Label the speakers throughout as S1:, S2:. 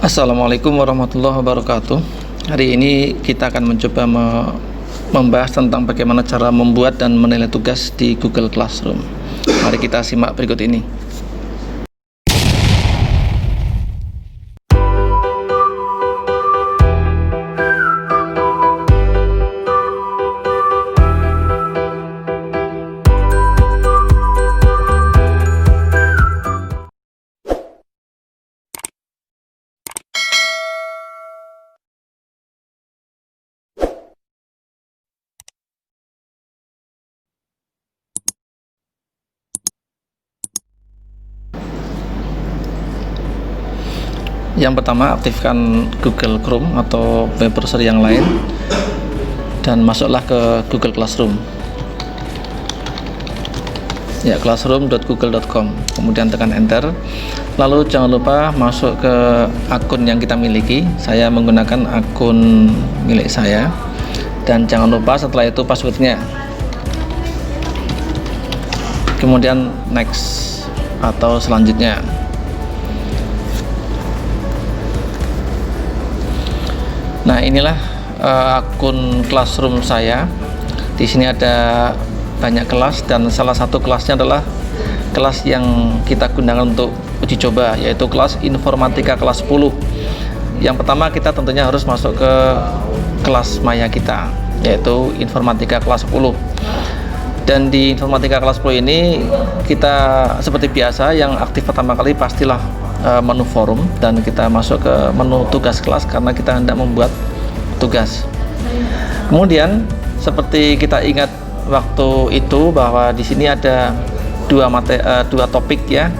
S1: Assalamualaikum warahmatullahi wabarakatuh. Hari ini kita akan mencoba membahas tentang bagaimana cara membuat dan menilai tugas di Google Classroom. Mari kita simak berikut ini. Yang pertama, aktifkan Google Chrome atau web browser yang lain dan masuklah ke Google Classroom. Ya, classroom.google.com. Kemudian tekan enter. Lalu jangan lupa masuk ke akun yang kita miliki. Saya menggunakan akun milik saya. Dan jangan lupa setelah itu passwordnya. Kemudian next atau selanjutnya. Nah, inilah akun Classroom saya. Di sini ada banyak kelas dan salah satu kelasnya adalah kelas yang kita gunakan untuk uji coba, yaitu kelas informatika kelas 10. Yang pertama, kita tentunya harus masuk ke kelas maya kita, yaitu informatika kelas 10. Dan di informatika kelas 10 ini kita seperti biasa, yang aktif pertama kali pastilah menu forum, dan kita masuk ke menu tugas kelas karena kita hendak membuat tugas. Kemudian seperti kita ingat waktu itu bahwa di sini ada dua topik ya,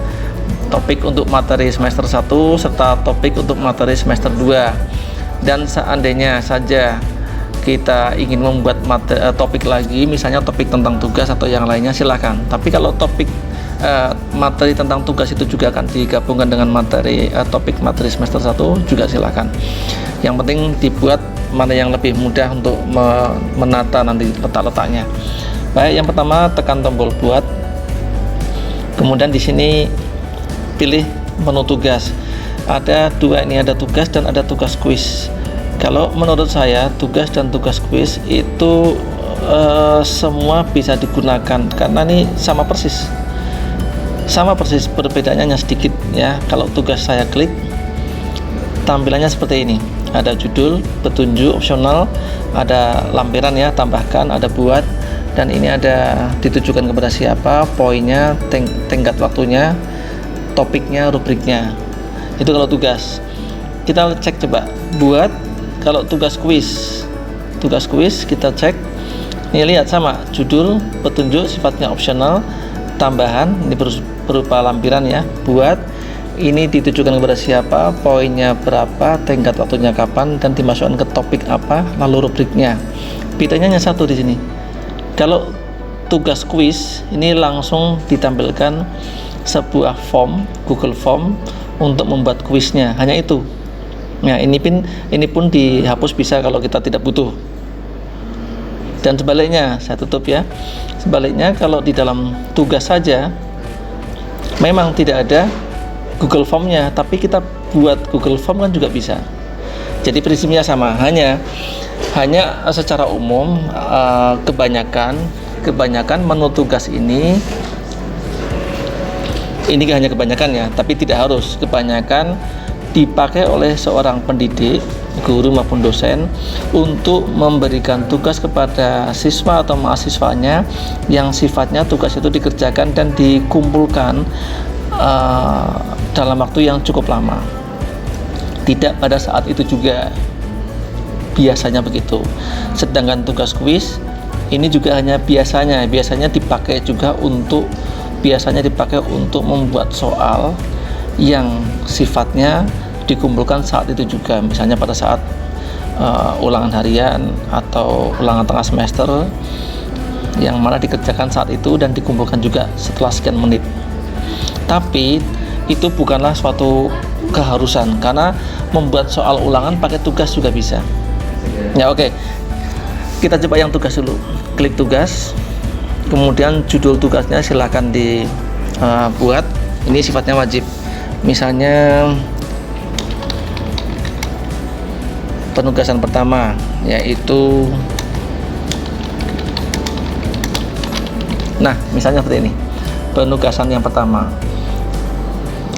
S1: topik untuk materi semester 1 serta topik untuk materi semester 2. Dan seandainya saja kita ingin membuat topik lagi, misalnya topik tentang tugas atau yang lainnya, silakan. Tapi kalau topik materi tentang tugas itu juga akan digabungkan dengan topik materi semester 1 juga silakan. Yang penting dibuat mana yang lebih mudah untuk menata nanti letak-letaknya. Baik, yang pertama tekan tombol buat. Kemudian di sini pilih menu tugas. Ada dua ini, ada tugas dan ada tugas kuis. Kalau menurut saya tugas dan tugas kuis itu semua bisa digunakan karena ini sama persis, perbedaannya hanya sedikit ya. Kalau tugas saya klik, tampilannya seperti ini, ada judul, petunjuk, opsional, ada lampiran ya, tambahkan, ada buat, dan ini ada ditujukan kepada siapa, poinnya, tenggat waktunya, topiknya, rubriknya. Itu kalau tugas. Kita cek coba buat. Kalau tugas kuis kita cek, ini lihat sama, judul, petunjuk, sifatnya opsional, tambahan, ini berupa lampiran ya, buat, ini ditujukan kepada siapa, poinnya berapa, tenggat waktunya kapan, dan dimasukkan ke topik apa, lalu rubriknya. Bedanya hanya satu di sini. Kalau tugas kuis ini langsung ditampilkan sebuah form, Google Form untuk membuat kuisnya, hanya itu. Nah, ini pun dihapus bisa kalau kita tidak butuh. Dan sebaliknya, saya tutup ya. Sebaliknya, kalau di dalam tugas saja memang tidak ada Google Form-nya, tapi kita buat Google Form kan juga bisa. Jadi prinsipnya sama, hanya secara umum kebanyakan menu tugas ini hanya kebanyakan ya, tapi tidak harus. Kebanyakan dipakai oleh seorang pendidik, guru maupun dosen untuk memberikan tugas kepada siswa atau mahasiswanya yang sifatnya tugas itu dikerjakan dan dikumpulkan dalam waktu yang cukup lama. Tidak pada saat itu juga, biasanya begitu. Sedangkan tugas kuis ini juga hanya biasanya dipakai untuk membuat soal yang sifatnya dikumpulkan saat itu juga, misalnya pada saat ulangan harian atau ulangan tengah semester, yang mana dikerjakan saat itu dan dikumpulkan juga setelah sekian menit. Tapi itu bukanlah suatu keharusan, karena membuat soal ulangan pakai tugas juga bisa ya. Oke, kita coba yang tugas dulu. Klik tugas, kemudian judul tugasnya silakan dibuat. Ini sifatnya wajib, misalnya penugasan pertama, yaitu misalnya seperti ini. Penugasan yang pertama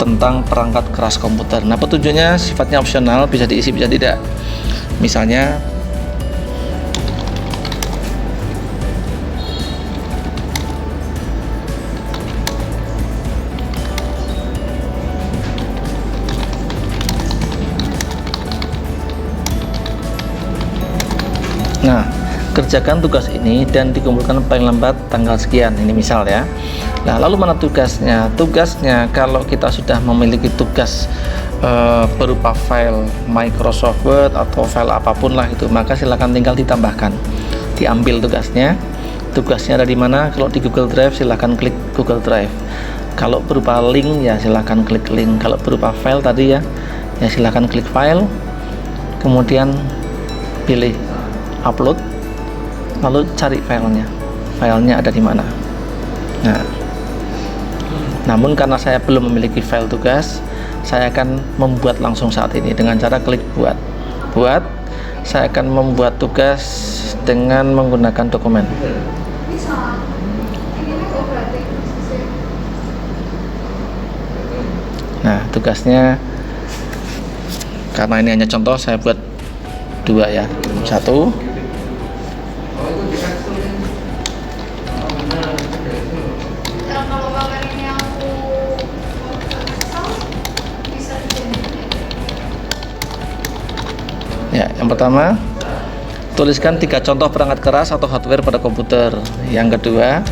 S1: tentang perangkat keras komputer. Nah, petunjuknya sifatnya opsional, bisa diisi bisa tidak. Misalnya kerjakan tugas ini dan dikumpulkan paling lambat tanggal sekian. Ini misal ya. Nah, lalu mana tugasnya? Tugasnya kalau kita sudah memiliki tugas berupa file Microsoft Word atau file apapun lah itu, maka silakan tinggal ditambahkan, diambil tugasnya. Tugasnya ada di mana? Kalau di Google Drive silakan klik Google Drive. Kalau berupa link ya silakan klik link. Kalau berupa file tadi ya silakan klik file, kemudian pilih upload, lalu cari filenya ada di mana. Nah, namun karena saya belum memiliki file tugas, saya akan membuat langsung saat ini dengan cara klik buat. Saya akan membuat tugas dengan menggunakan dokumen. Nah, tugasnya karena ini hanya contoh, saya buat 2 ya. 1, ya, yang pertama tuliskan 3 contoh perangkat keras atau hardware pada komputer. Yang kedua,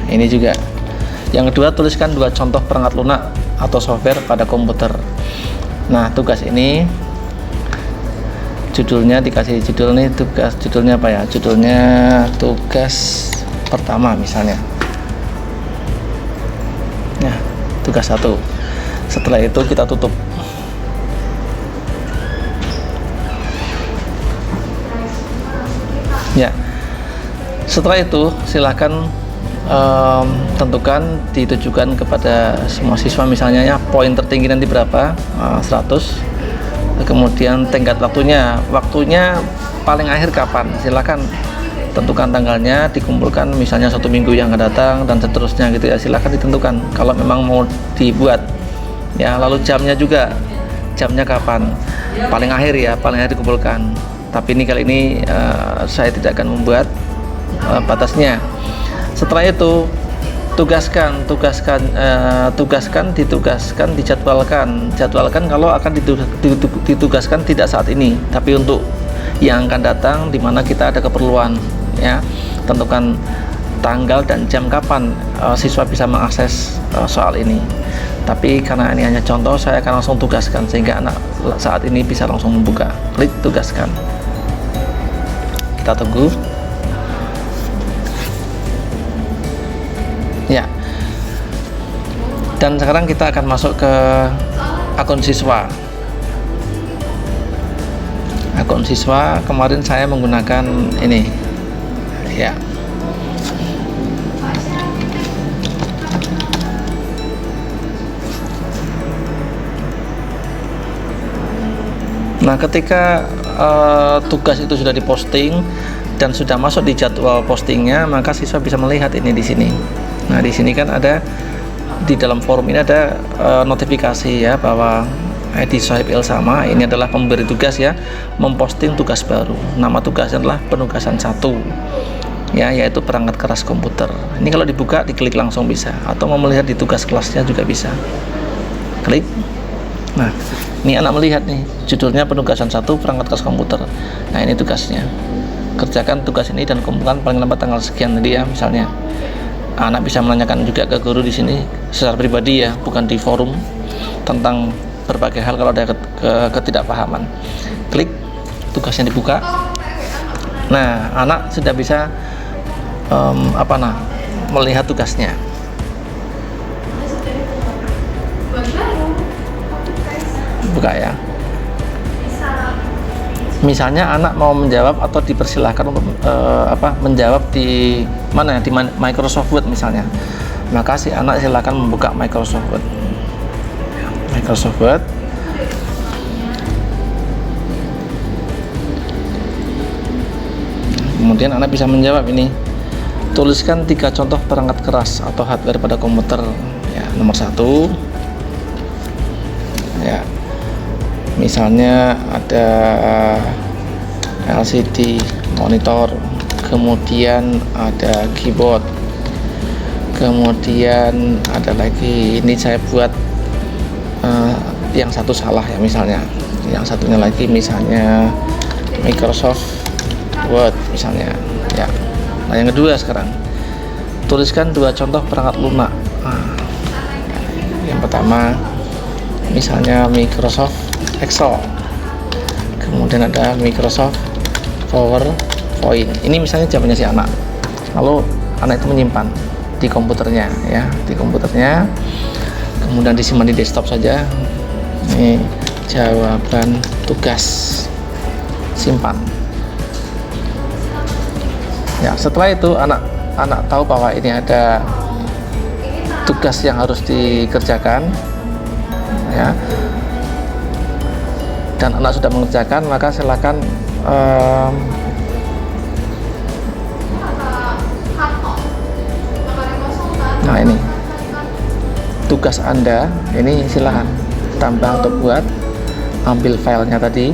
S1: ini juga. Yang kedua, tuliskan 2 contoh perangkat lunak atau software pada komputer. Nah, tugas ini judulnya dikasih judul nih, judulnya apa ya? Judulnya tugas pertama misalnya. Nah, tugas 1. Setelah itu kita tutup. Ya. Setelah itu silakan tentukan, ditujukan kepada semua siswa misalnya ya, poin tertinggi nanti berapa, 100. Kemudian tenggat waktunya paling akhir kapan, silakan tentukan tanggalnya, dikumpulkan misalnya 1 minggu yang akan datang dan seterusnya gitu ya, silakan ditentukan kalau memang mau dibuat ya. Lalu jamnya juga, jamnya kapan, paling akhir dikumpulkan. Tapi ini kali ini saya tidak akan membuat batasnya. Setelah itu dijadwalkan kalau akan ditugaskan tidak saat ini, tapi untuk yang akan datang, di mana kita ada keperluan ya. Tentukan tanggal dan jam kapan siswa bisa mengakses soal ini. Tapi karena ini hanya contoh, saya akan langsung tugaskan sehingga anak saat ini bisa langsung membuka. Klik tugaskan. Kita tunggu. Ya. Dan sekarang kita akan masuk ke akun siswa. Akun siswa kemarin saya menggunakan ini. Ya. Nah, ketika tugas itu sudah diposting dan sudah masuk di jadwal postingnya, maka siswa bisa melihat ini di sini. Nah, di sini kan ada, di dalam forum ini ada notifikasi ya bahwa Edi Sohib Ilsama ini adalah pemberi tugas ya, memposting tugas baru. Nama tugasnya adalah penugasan 1 ya, yaitu perangkat keras komputer. Ini kalau dibuka, diklik langsung bisa, atau mau melihat di tugas kelasnya juga bisa. Klik. Nah, ini anak melihat nih, judulnya penugasan 1 perangkat keras komputer. Nah, ini tugasnya. Kerjakan tugas ini dan kumpulkan paling lambat tanggal sekian tadi ya, misalnya. Anak bisa menanyakan juga ke guru di sini secara pribadi ya, bukan di forum, tentang berbagai hal kalau ada ketidakpahaman. Klik, tugasnya dibuka. Nah, anak sudah bisa melihat tugasnya. Buka ya. Misalnya anak mau menjawab atau dipersilahkan untuk menjawab di mana ya, di Microsoft Word misalnya, maka si anak silakan membuka Microsoft Word. Microsoft Word. Kemudian anak bisa menjawab ini. Tuliskan 3 contoh perangkat keras atau hardware pada komputer. Ya, nomor 1. Ya. Misalnya ada LCD monitor, kemudian ada keyboard, kemudian ada lagi, ini saya buat yang satu salah ya, misalnya yang satunya lagi misalnya Microsoft Word misalnya ya. Nah, yang kedua sekarang tuliskan 2 contoh perangkat lunak. Yang pertama misalnya Microsoft Excel, kemudian ada Microsoft PowerPoint. Ini misalnya zamannya si anak, lalu anak itu menyimpan di komputernya ya, di komputernya, kemudian disimpan di desktop saja. Ini jawaban tugas, simpan. Ya, setelah itu anak tahu bahwa ini ada tugas yang harus dikerjakan ya, dan anak sudah mengerjakan, maka silakan nah ini tugas Anda, ini silakan tambah untuk buat ambil filenya tadi,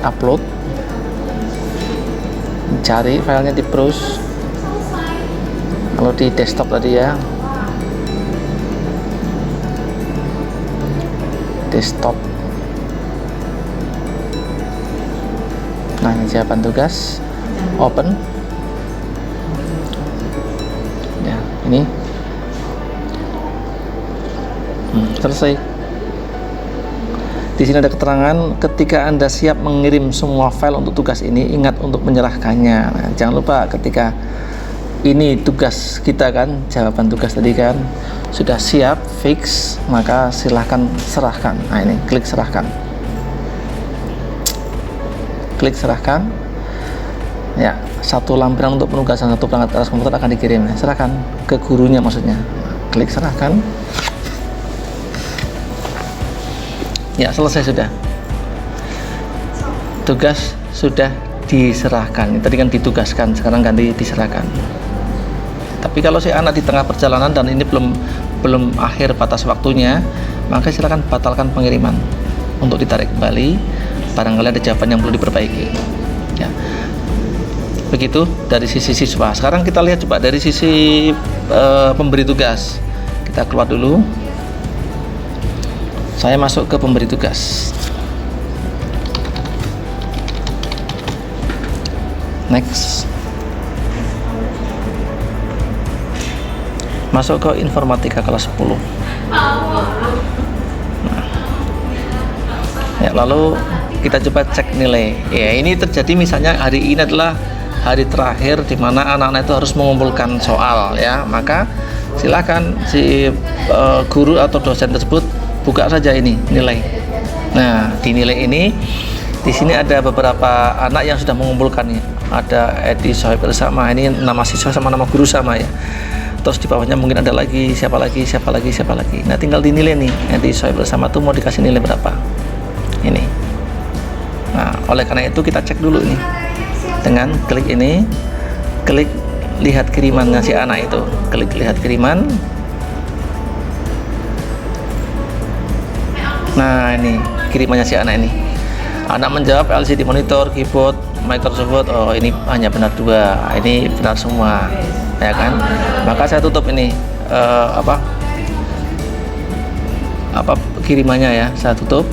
S1: upload, cari filenya di browse, kalau di desktop tadi ya, desktop. Nah, ini jawaban tugas, open ya, ini selesai. Di sini ada keterangan, ketika Anda siap mengirim semua file untuk tugas ini, ingat untuk menyerahkannya. Nah, jangan lupa ketika ini tugas kita kan, jawaban tugas tadi kan sudah siap, fix, maka silahkan serahkan. Nah, ini klik serahkan. Klik serahkan. Ya, 1 lampiran untuk penugasan 1 perangkat keras komputer akan dikirim. Serahkan ke gurunya maksudnya. Klik serahkan. Ya, selesai sudah. Tugas sudah diserahkan. Tadi kan ditugaskan, sekarang ganti diserahkan. Tapi kalau si anak di tengah perjalanan dan ini belum akhir batas waktunya, maka silakan batalkan pengiriman untuk ditarik kembali. Barangkali ada jawaban yang perlu diperbaiki. Ya. Begitu dari sisi siswa. Sekarang kita lihat coba dari sisi pemberi tugas. Kita keluar dulu. Saya masuk ke pemberi tugas. Next. Masuk ke informatika kelas 10. Nah. Ya, lalu kita coba cek nilai. Ya, ini terjadi misalnya hari ini adalah hari terakhir di mana anak-anak itu harus mengumpulkan soal ya. Maka silakan si guru atau dosen tersebut buka saja ini nilai. Nah, di nilai ini di sini ada beberapa anak yang sudah mengumpulkan ya. Ada Edi Sohib bersama, ini nama siswa sama nama guru sama ya. Terus di bawahnya mungkin ada lagi siapa lagi. Nah, tinggal dinilai nih, Edi Sohib bersama tuh mau dikasih nilai berapa. Ini. Nah, oleh karena itu kita cek dulu ini. Dengan klik ini, klik lihat kirimannya si anak itu. Klik lihat kiriman. Nah, ini kirimannya si anak ini. Anak menjawab LCD monitor, keyboard, Microsoft Word. Oh, ini hanya benar 2. Ini benar semua, ya kan? Maka saya tutup ini kirimannya ya. Saya tutup.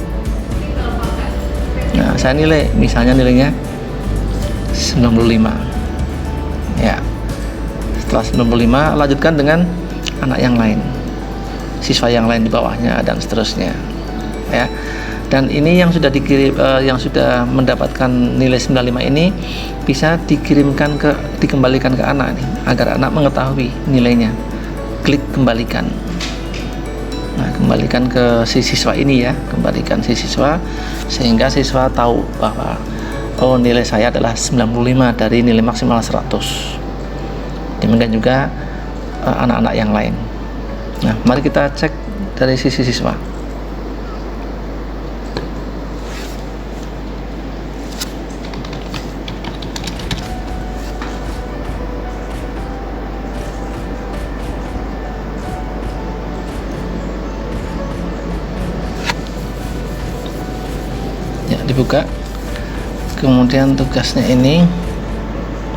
S1: Nah, saya nilai, misalnya nilainya 95. Ya. Setelah 95, lanjutkan dengan anak yang lain, siswa yang lain di bawahnya dan seterusnya. Ya, dan ini yang sudah dikirim, yang sudah mendapatkan nilai 95 ini bisa dikembalikan ke anak nih, agar anak mengetahui nilainya. Klik kembalikan. Nah, kembalikan ke si siswa ini ya, kembalikan si siswa sehingga siswa tahu bahwa oh, nilai saya adalah 95 dari nilai maksimal 100. Demikian juga anak-anak yang lain. Nah, mari kita cek dari sisi siswa. Ya, dibuka. Kemudian tugasnya ini.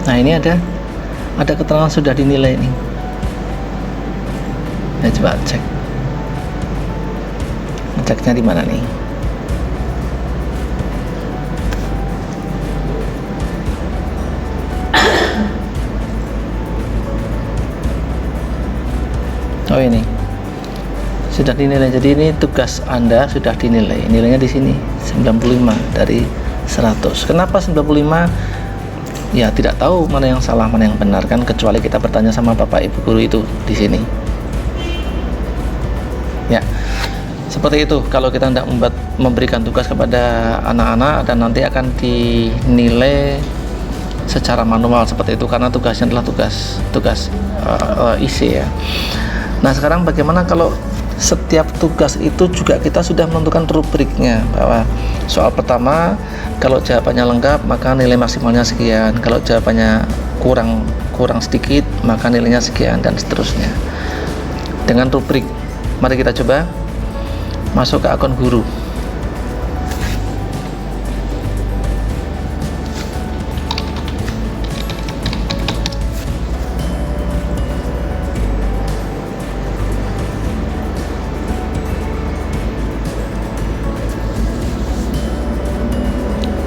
S1: Nah, ini ada keterangan sudah dinilai ini. Ya, coba cek. Ceknya di mana nih? Oh, ini sudah dinilai. Jadi ini tugas Anda sudah dinilai. Nilainya di sini 95 dari 100. Kenapa 95? Ya, tidak tahu mana yang salah, mana yang benar kan, kecuali kita bertanya sama Bapak Ibu guru itu di sini. Ya, seperti itu. Kalau kita tidak memberikan tugas kepada anak-anak dan nanti akan dinilai secara manual seperti itu, karena tugasnya adalah tugas isi ya. Nah, sekarang bagaimana kalau setiap tugas itu juga kita sudah menentukan rubriknya, bahwa soal pertama kalau jawabannya lengkap maka nilai maksimalnya sekian, kalau jawabannya kurang sedikit maka nilainya sekian, dan seterusnya dengan rubrik. Mari kita coba masuk ke akun guru.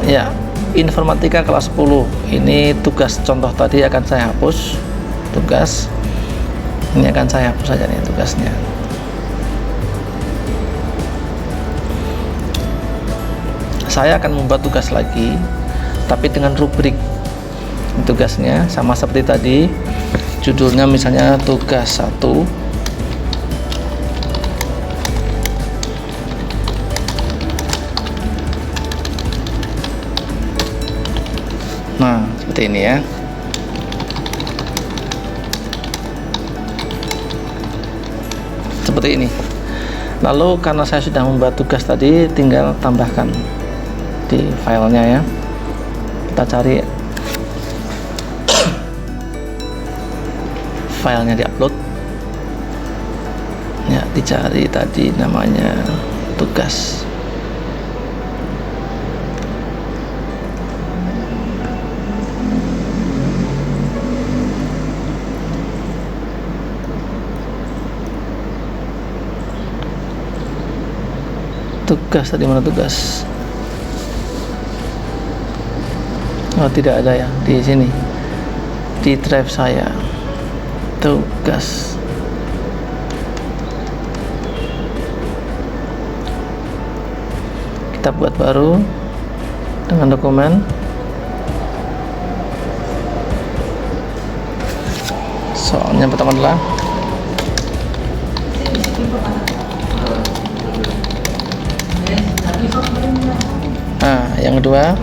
S1: Ya, informatika kelas 10. Ini tugas contoh tadi akan saya hapus. Tugas ini akan saya hapus saja nih tugasnya. Saya akan membuat tugas lagi, tapi dengan rubrik. Tugasnya sama seperti tadi. Judulnya misalnya tugas 1. Nah, seperti ini ya. Seperti ini. Lalu karena saya sudah membuat tugas tadi, tinggal tambahkan di filenya ya. Kita cari filenya, diupload. Ya, dicari tadi namanya tugas. Tugas tadi mana tugas? Oh, tidak ada ya di sini. Di drive saya. Tugas. Kita buat baru dengan dokumen. Soalnya pertama adalah yang kedua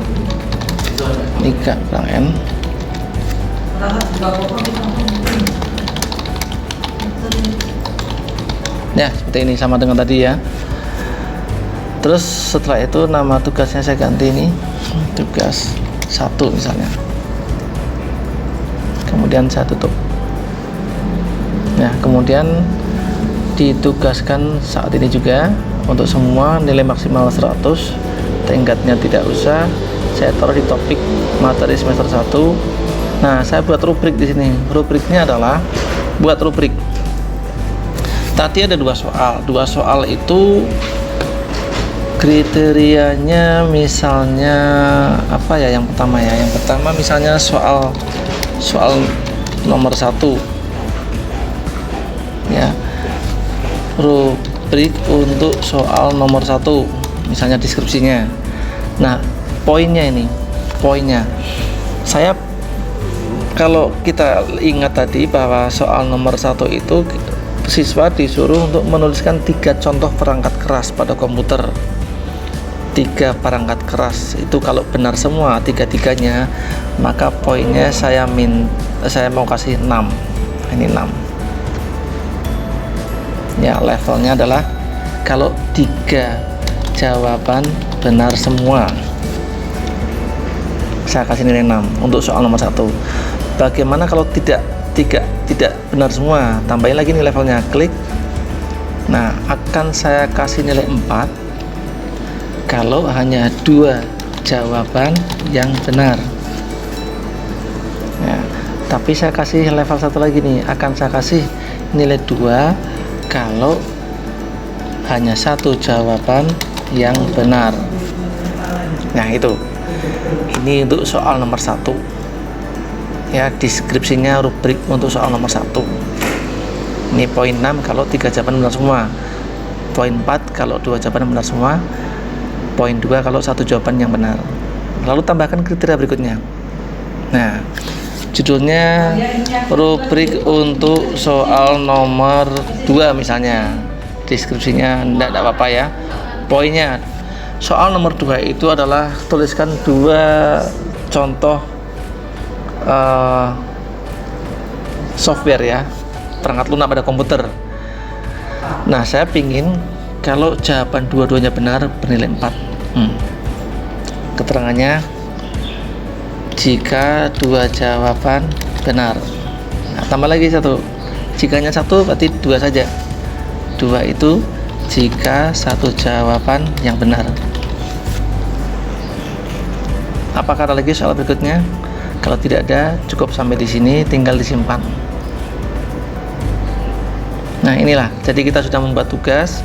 S1: Nika kurang N. Ya, seperti ini sama dengan tadi ya. Terus setelah itu nama tugasnya saya ganti ini tugas 1 misalnya. Kemudian saya tutup. Nah, kemudian ditugaskan saat ini juga untuk semua nilai maksimal 100. Tingkatnya tidak usah, saya taruh di topik materi semester 1. Nah, saya buat rubrik di sini. Rubriknya adalah buat rubrik. Tadi ada 2 soal. 2 soal itu kriterianya misalnya apa ya? Yang pertama ya. Yang pertama misalnya soal nomor 1. Ya. Rubrik untuk soal nomor 1. Misalnya deskripsinya. Nah, poinnya ini, poinnya. Kalau kita ingat tadi bahwa soal nomor 1 itu siswa disuruh untuk menuliskan 3 contoh perangkat keras pada komputer. 3 perangkat keras itu kalau benar semua 3-3-nya, maka poinnya saya mau kasih 6. Ini 6 ya. Levelnya adalah kalau 3 jawaban benar semua, saya kasih nilai 6 untuk soal nomor 1. Bagaimana kalau tidak benar semua? Tambahin lagi nih levelnya, klik. Nah, akan saya kasih nilai 4 kalau hanya 2 jawaban yang benar ya. Tapi saya kasih level 1 lagi nih, akan saya kasih nilai 2 kalau hanya 1 jawaban yang benar. Nah, itu ini untuk soal nomor 1 ya, deskripsinya rubrik untuk soal nomor 1. Ini poin 6 kalau 3 jawaban benar semua, poin 4 kalau 2 jawaban benar semua, poin 2 kalau 1 jawaban yang benar. Lalu tambahkan kriteria berikutnya. Nah, judulnya rubrik untuk soal nomor 2 misalnya, deskripsinya enggak apa-apa ya. Poinnya, soal nomor 2 itu adalah tuliskan 2 contoh software ya, perangkat lunak pada komputer. Nah, saya pingin kalau jawaban dua-duanya benar bernilai 4. Keterangannya, jika 2 jawaban benar. Nah, tambah lagi 1. Jikanya 1 berarti 2 saja. 2 itu jika 1 jawaban yang benar. Apakah ada lagi soal berikutnya? Kalau tidak ada, cukup sampai di sini, tinggal disimpan. Nah, inilah, jadi kita sudah membuat tugas,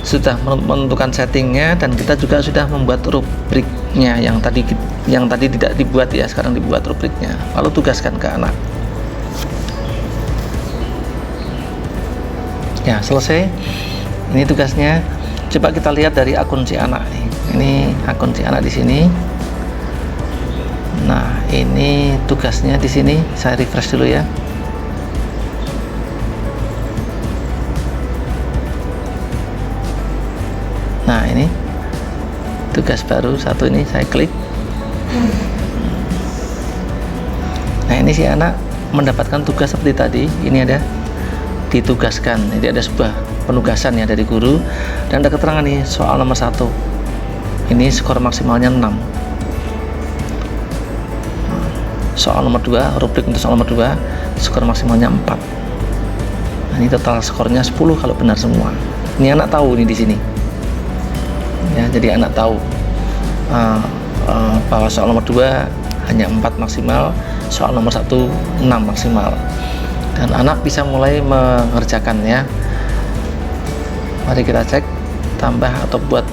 S1: sudah menentukan settingnya, dan kita juga sudah membuat rubriknya yang tadi tidak dibuat ya, sekarang dibuat rubriknya. Lalu tugaskan ke anak. Ya, selesai. Ini tugasnya. Coba kita lihat dari akun si anak nih. Ini akun si anak di sini. Nah, ini tugasnya di sini. Saya refresh dulu ya. Nah, ini tugas baru 1 ini, saya klik. Nah, ini si anak mendapatkan tugas seperti tadi. Ini ada ditugaskan. Jadi ada sebuah penugasan ya dari guru, dan ada keterangan nih soal nomor 1. Ini skor maksimalnya 6. Soal nomor 2, rubrik untuk soal nomor 2, skor maksimalnya 4. Nah, ini total skornya 10 kalau benar semua. Ini anak tahu nih di sini. Ya, jadi anak tahu bahwa soal nomor 2 hanya 4 maksimal, soal nomor 1 6 maksimal. Dan anak bisa mulai mengerjakan ya. Mari kita cek, tambah atau buat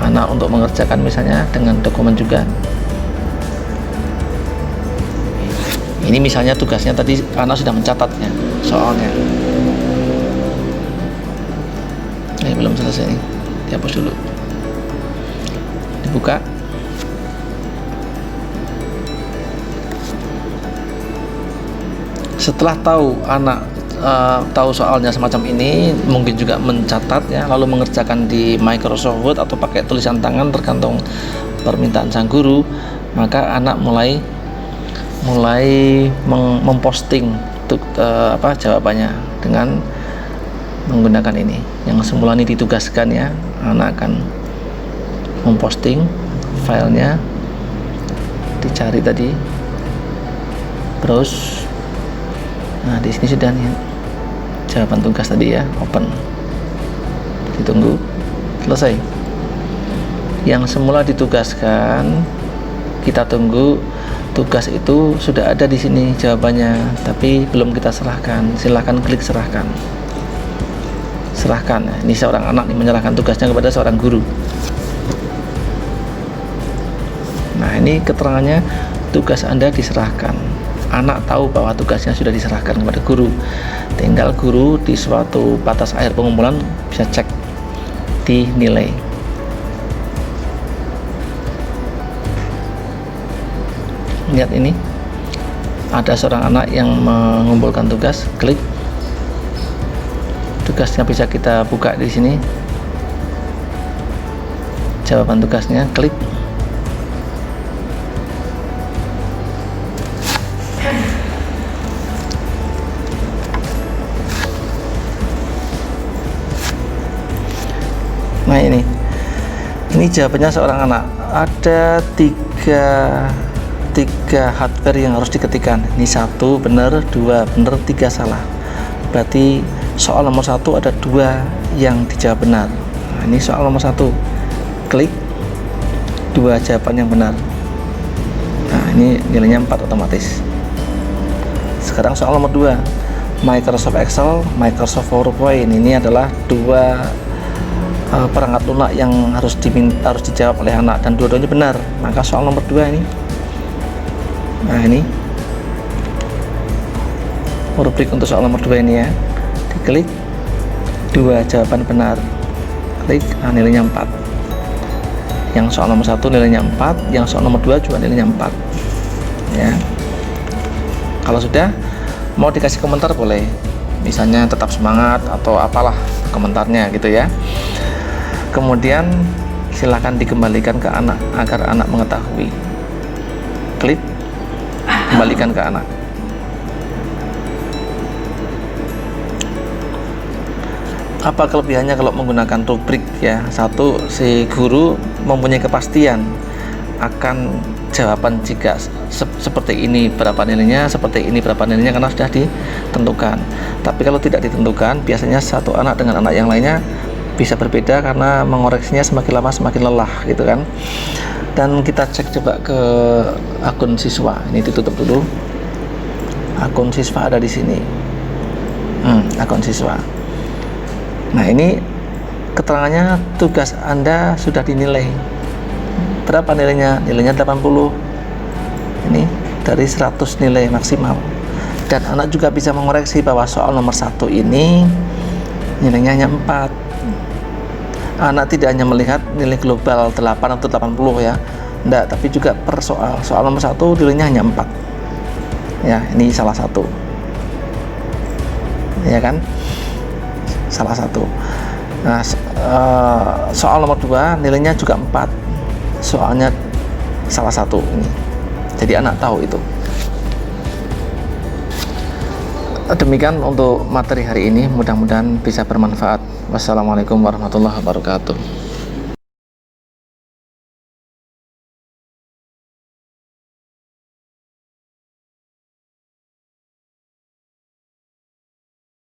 S1: anak untuk mengerjakan misalnya dengan dokumen juga. Ini misalnya tugasnya tadi anak sudah mencatatnya soalnya. Ini belum selesai nih, dihapus dulu, dibuka. Setelah tahu anak tahu soalnya semacam ini, mungkin juga mencatat ya, lalu mengerjakan di Microsoft Word atau pakai tulisan tangan tergantung permintaan sang guru, maka anak mulai memposting jawabannya dengan menggunakan ini. Yang semula ini ditugaskan ya, anak akan memposting filenya, dicari tadi, browse. Nah, di sini sudah nih jawaban tugas tadi ya, open, ditunggu, selesai. Yang semula ditugaskan, kita tunggu. Tugas itu sudah ada di sini jawabannya, tapi belum kita serahkan. Silahkan klik serahkan. Serahkan. Ini seorang anak nih menyerahkan tugasnya kepada seorang guru. Nah, ini keterangannya, tugas Anda diserahkan. Anak tahu bahwa tugasnya sudah diserahkan kepada guru. Tinggal guru di suatu batas akhir pengumpulan bisa cek di nilai. Lihat ini, ada seorang anak yang mengumpulkan tugas, klik. Tugasnya bisa kita buka di sini. Jawaban tugasnya, klik. Nah ini jawabannya seorang anak. Ada tiga hardware yang harus diketikkan. Ini 1 benar, 2 benar, 3 salah. Berarti soal nomor 1 ada 2 yang dijawab benar. Nah, ini soal nomor 1, klik 2 jawaban yang benar. Nah ini nilainya 4 otomatis. Sekarang soal nomor 2, Microsoft Excel, Microsoft PowerPoint. Ini adalah 2 perangkat lunak yang harus dijawab oleh anak, dan dua-duanya benar. Maka soal nomor 2 ini, nah ini rubrik untuk soal nomor 2 ini ya, diklik 2 jawaban benar, klik, nah nilainya 4. Yang soal nomor 1 nilainya 4, yang soal nomor 2 juga nilainya 4 ya. Kalau sudah mau dikasih komentar boleh, misalnya tetap semangat atau apalah komentarnya gitu ya. Kemudian silahkan dikembalikan ke anak agar anak mengetahui. Klik kembalikan ke anak. Apa kelebihannya kalau menggunakan rubrik ya? 1, si guru mempunyai kepastian akan jawaban jika seperti ini berapa nilainya, seperti ini berapa nilainya, karena sudah ditentukan. Tapi kalau tidak ditentukan, biasanya satu anak dengan anak yang lainnya bisa berbeda karena mengoreksinya semakin lama semakin lelah gitu kan. Dan kita cek coba ke akun siswa. Ini ditutup dulu. Akun siswa ada di sini. Akun siswa. Nah ini keterangannya tugas Anda sudah dinilai. Berapa nilainya? Nilainya 80. Ini dari 100 nilai maksimal. Dan anak juga bisa mengoreksi bahwa soal nomor 1 ini nilainya hanya 4. Anak tidak hanya melihat nilai global 8 atau 80 ya, enggak, tapi juga per soal. Soal nomor 1 nilainya hanya 4 ya, ini salah satu ya kan, salah satu. Nah soal nomor 2 nilainya juga 4, soalnya salah satu ini, jadi anak tahu itu. Demikian untuk materi hari ini, mudah-mudahan bisa bermanfaat. Wassalamualaikum warahmatullahi wabarakatuh.